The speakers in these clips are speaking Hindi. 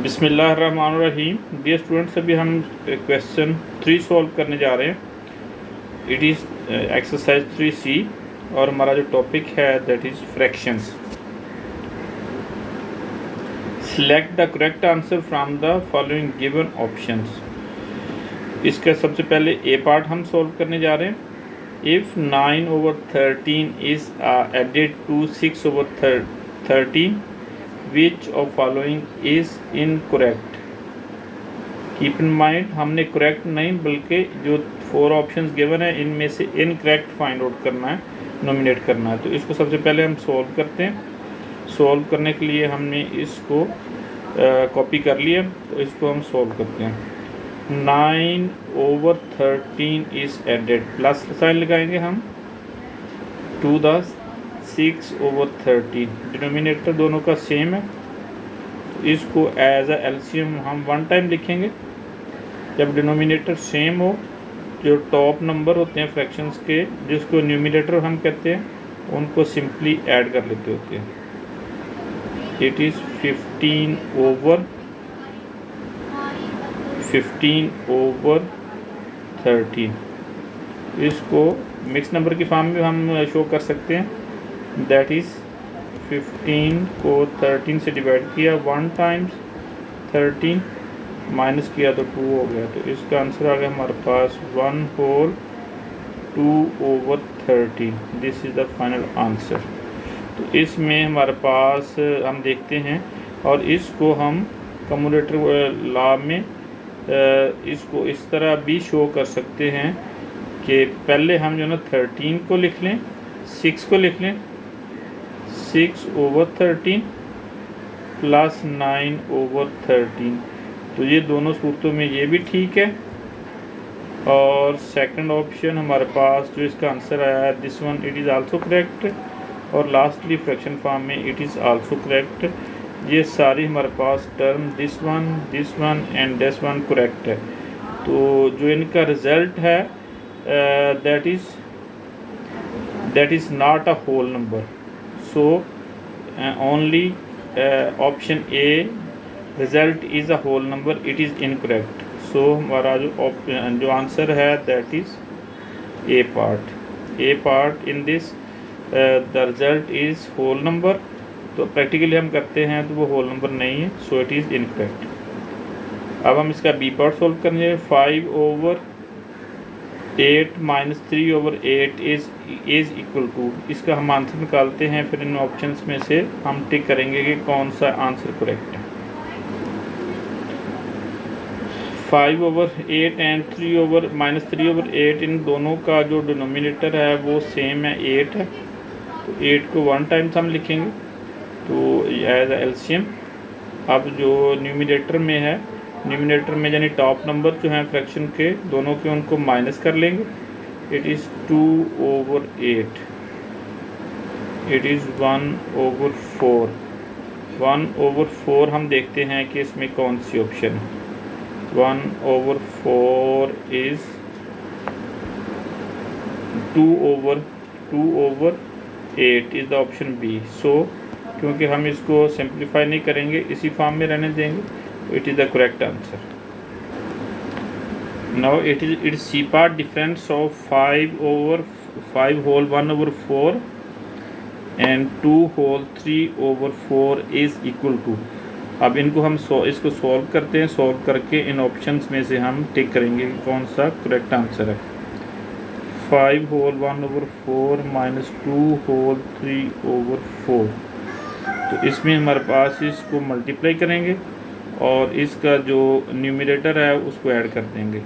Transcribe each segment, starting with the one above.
बिस्मिल्लाहिर्रहमानिर्रहीम। डियर स्टूडेंट्स, अभी हम क्वेश्चन 3 सॉल्व करने जा रहे हैं। इट इज़ एक्सरसाइज 3C और हमारा जो टॉपिक है that is fractions. Select the correct answer from the following given options. इसका सबसे पहले ए पार्ट हम सॉल्व करने जा रहे हैं। If 9/13 is added to 6/13, which of following is incorrect. Keep in mind, हमने करेक्ट नहीं बल्कि जो 4 ऑप्शंस गिवन है इनमें से इनकरेक्ट फाइंड आउट करना है, नॉमिनेट करना है। तो इसको सबसे पहले हम सॉल्व करते हैं। सॉल्व करने के लिए हमने इसको कॉपी कर लिया, तो इसको हम सॉल्व करते हैं। 9/13 इज़ एडेड, प्लस साइन लगाएंगे हम टू द 6/13। डिनोमिनेटर दोनों का सेम है, इसको एज अ एलसीएम हम 1 टाइम लिखेंगे। जब डिनोमिनेटर सेम हो, जो टॉप नंबर होते हैं फ्रैक्शंस के, जिसको न्यूमिनेटर हम कहते हैं, उनको सिंपली ऐड कर लेते होते हैं। It is 15/13। इसको मिक्स नंबर की फॉर्म में हम शो कर सकते हैं। दैट इज़ 15 को 13 से डिवाइड किया 1 टाइम्स 13, माइनस किया तो 2 हो गया। तो इसका आंसर आ गया हमारे पास 1/2/13। This is the final answer. तो इसमें हमारे पास हम देखते हैं, और इसको हम कम्युलेटर लॉ में इसको इस तरह भी शो कर सकते हैं कि पहले हम जो ना 13 को लिख लें, 6 को लिख लें, 6/13 प्लस 9/13। तो ये दोनों सूरतों में ये भी ठीक है। और सेकंड ऑप्शन हमारे पास जो इसका आंसर आया है, this one it is also correct. और लास्टली फ्रैक्शन फॉर्म में इट इज़ आल्सो करेक्ट। ये सारी हमारे पास term this one and this one correct है। तो जो इनका रिज़ल्ट है that is not a whole number. So only option A result is a whole number, it is incorrect. So हमारा जो आंसर है that is A part in this the result is whole number. तो प्रैक्टिकली हम करते हैं तो वो होल नंबर नहीं है, सो इट इज़ इनकरेक्ट। अब हम इसका बी पार्ट सॉल्व करेंगे। 5/8 माइनस 3/8 इज़ इक्वल टू, इसका हम आंसर निकालते हैं। फिर इन ऑप्शंस में से हम टिक करेंगे कि कौन सा आंसर करेक्ट है। 5/8 एंड -3/8, इन दोनों का जो डिनोमिनेटर है वो सेम है, 8 है। तो 8 को 1 टाइम्स हम लिखेंगे, तो एज एलसीएम। अब जो न्यूमिनेटर में है, न्यूमिनेटर में यानी टॉप नंबर जो हैं फ्रैक्शन के दोनों के, उनको माइनस कर लेंगे। It is 2/8, it is 1/4। 1/4 हम देखते हैं कि इसमें कौन सी ऑप्शन है। 1/4 is 2/8 is the option B. So क्योंकि हम इसको सिंप्लीफाई नहीं करेंगे, इसी फॉर्म में रहने देंगे, it is the correct answer. Now it is C part difference of 5/1/4 and 2/3/4 is equal to. अब इनको हम इसको सॉल्व करते हैं। सॉल्व करके इन ऑप्शंस में से हम टिक करेंगे कि कौन सा करेक्ट आंसर है। 5/1/4 माइनस 2/3/4। तो इसमें हमारे पास इसको मल्टीप्लाई करेंगे और इसका जो न्यूमिनेटर है उसको ऐड कर देंगे।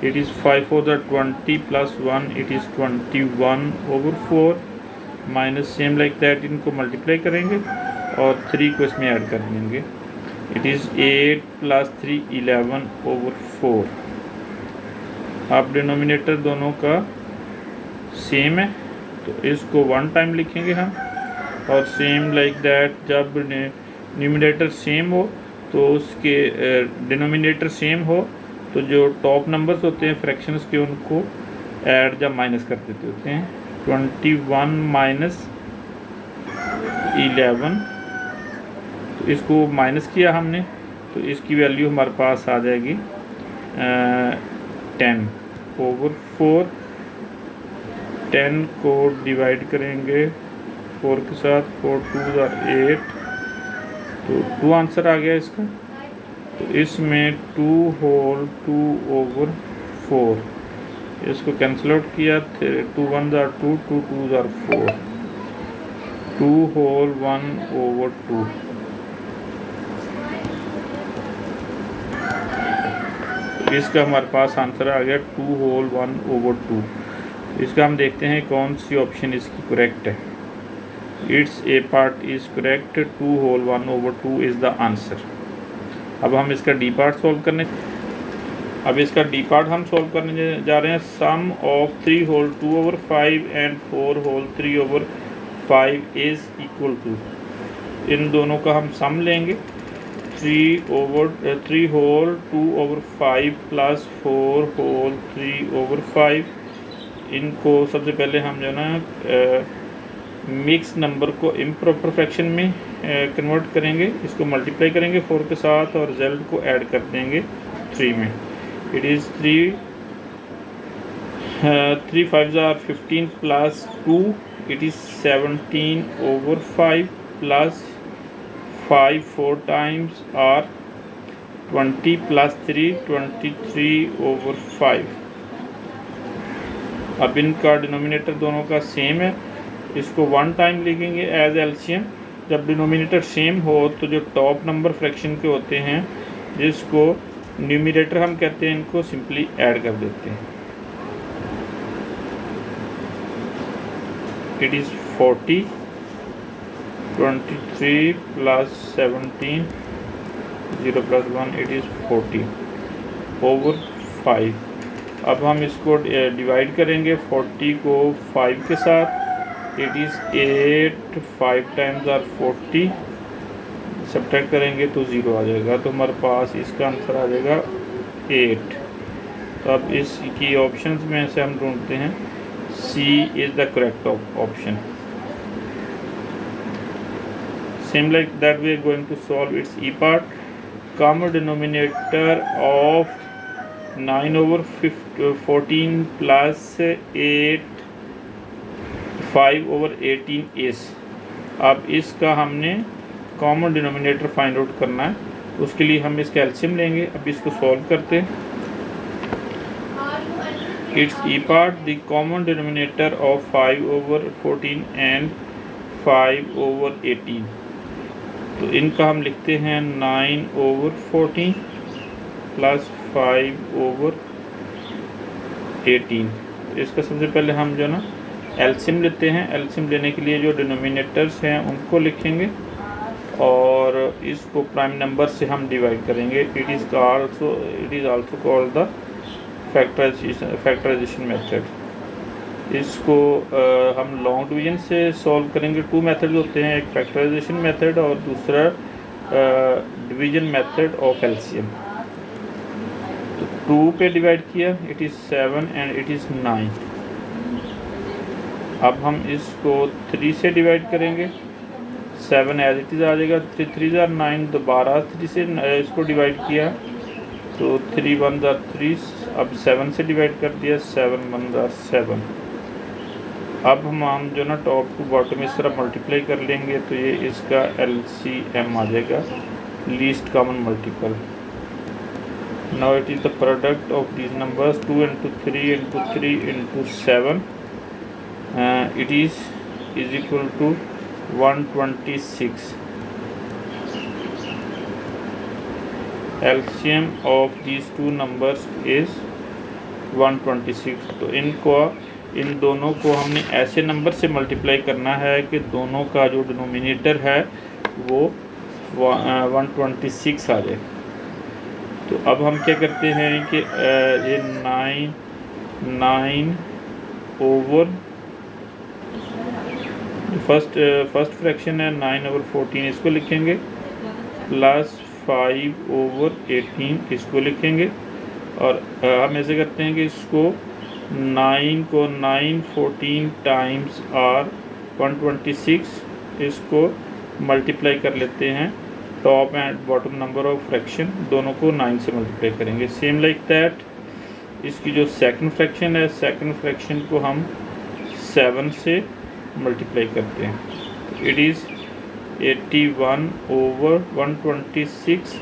It is 5/20 plus 1, it is 21/4 minus same like that, इनको मल्टीप्लाई करेंगे और 3 को इसमें ऐड कर देंगे। It is 8 plus 3 11/4। अब डिनोमिनेटर दोनों का सेम है, तो इसको 1 टाइम लिखेंगे हम। और सेम लाइक दैट, जब न्यूमिनेटर सेम हो तो उसके डिनोमिनेटर सेम हो तो जो टॉप नंबर्स होते हैं फ्रैक्शंस के, उनको ऐड या माइनस कर देते होते हैं। 21 माइनस 11, तो इसको माइनस किया हमने, तो इसकी वैल्यू हमारे पास आ जाएगी 10/4। 10 को डिवाइड करेंगे 4 के साथ, 4 2 8, तो 2 आंसर आ गया इसका। तो इसमें 2/2/4, इसको कैंसिल आउट किया, 2 1 2, 2 2 4, 2/1/2। इसका हमारे पास आंसर आ गया 2/1/2। इसका हम देखते हैं कौन सी ऑप्शन इसकी करेक्ट है। It's a part is correct, 2/1/2 is the answer. अब हम इसका डी पार्ट सॉल्व करने जा रहे हैं। Sum of 3/2/5 and 4/3/5 is equal to, इन दोनों का हम सम लेंगे। 3/2/5 प्लस 4/3/5। इनको सबसे पहले हम जो ना मिक्स नंबर को इम्प्रॉपर फ्रैक्शन में कन्वर्ट करेंगे। इसको मल्टीप्लाई करेंगे 4 के साथ और रिजल्ट को ऐड कर देंगे 3 में। It is 3 5 15 plus 2, it is 17/5 plus 5 4 times are 20 plus 3 23/5। अब इनका डिनोमिनेटर दोनों का सेम है, इसको 1 टाइम लिखेंगे एज एलसीएम। जब डिनोमिनेटर सेम हो तो जो टॉप नंबर फ्रैक्शन के होते हैं, जिसको न्यूमिनेटर हम कहते हैं, इनको सिंपली ऐड कर देते हैं। It is 40, 23 plus 17, 0 plus 1, it is 40/5। अब हम इसको डिवाइड करेंगे 40 को 5 के साथ। It is 8, 5 times are 40, subtract करेंगे तो 0 आ जाएगा, तो हमारे पास इसका आंसर आ जाएगा 8। तो अब इसकी ऑप्शंस में से हम ढूंढते हैं, C is the correct option. Same like that we are going to solve its E part. Common denominator of 9/14 plus 8 5/18 इस। अब इसका हमने कॉमन डिनोमिनेटर फाइंड आउट करना है, उसके लिए हम इसका एलसीएम लेंगे। अब इसको सॉल्व करते हैं। It's E part, the common denominator of 5/14 and 5/18। तो इनका हम लिखते हैं 9/14 प्लस 5/18। इसका सबसे पहले हम जो ना एलसीएम लेते हैं। एलसीएम लेने के लिए जो डिनोमिनेटर्स हैं उनको लिखेंगे और इसको प्राइम नंबर से हम डिवाइड करेंगे। It is also called the factorization method. इसको हम लॉन्ग डिवीजन से सॉल्व करेंगे। 2 मेथड होते हैं, एक फैक्टराइजेशन मेथड और दूसरा डिवीजन मेथड ऑफ एलसीएम। तो 2 पे डिवाइड किया, it is 7 and it is 9। अब हम इसको 3 से डिवाइड करेंगे, 7 एज इट इज़ आ जाएगा। 3 3 9, दोबारा 3 से इसको डिवाइड किया तो 3 1 3। अब 7 से डिवाइड कर दिया, 7 1 7। अब हम जो ना टॉप टू बॉटम इस तरह मल्टीप्लाई कर लेंगे तो ये इसका एलसीएम आ जाएगा, least common multiple. Now it is the product of these numbers, 2 into 3 into 3 into 7। It is equal to 126. LCM of these two numbers is 126। तो इन दोनों को हमने ऐसे नंबर से मल्टीप्लाई करना है कि दोनों का जो डिनोमिनेटर है वो 126 आ जाए। तो अब हम क्या करते हैं कि ये 9 ओवर फर्स्ट फ्रैक्शन है 9/14 इसको लिखेंगे, प्लस 5/18 इसको लिखेंगे। और हम ऐसे करते हैं कि इसको 9 को 9 14 टाइम्स आर 126, इसको मल्टीप्लाई कर लेते हैं top and bottom number of fraction दोनों को 9 से मल्टीप्लाई करेंगे। सेम लाइक दैट इसकी जो सेकंड फ्रैक्शन है, सेकंड फ्रैक्शन को हम 7 से मल्टीप्लाई करते हैं। It is 81/126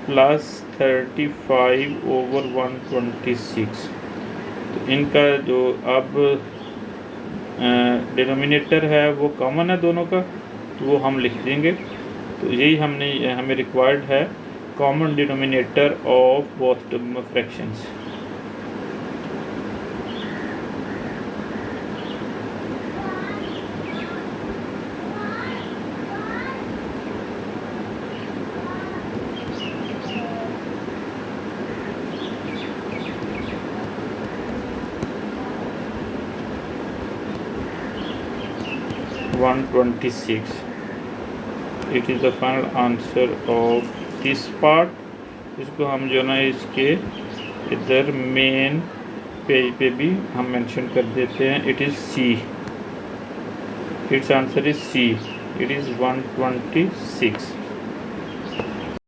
plus 35/126। तो इनका जो अब डिनोमिनेटर है वो कॉमन है दोनों का, तो वो हम लिख देंगे। तो यही हमें रिक्वायर्ड है, common denominator of both fractions. It is the final answer of this part. इसको हम जो ना इसके इधर मेन पेज पे भी हम मेंशन कर देते हैं। It is C, it's answer is C, it is 126।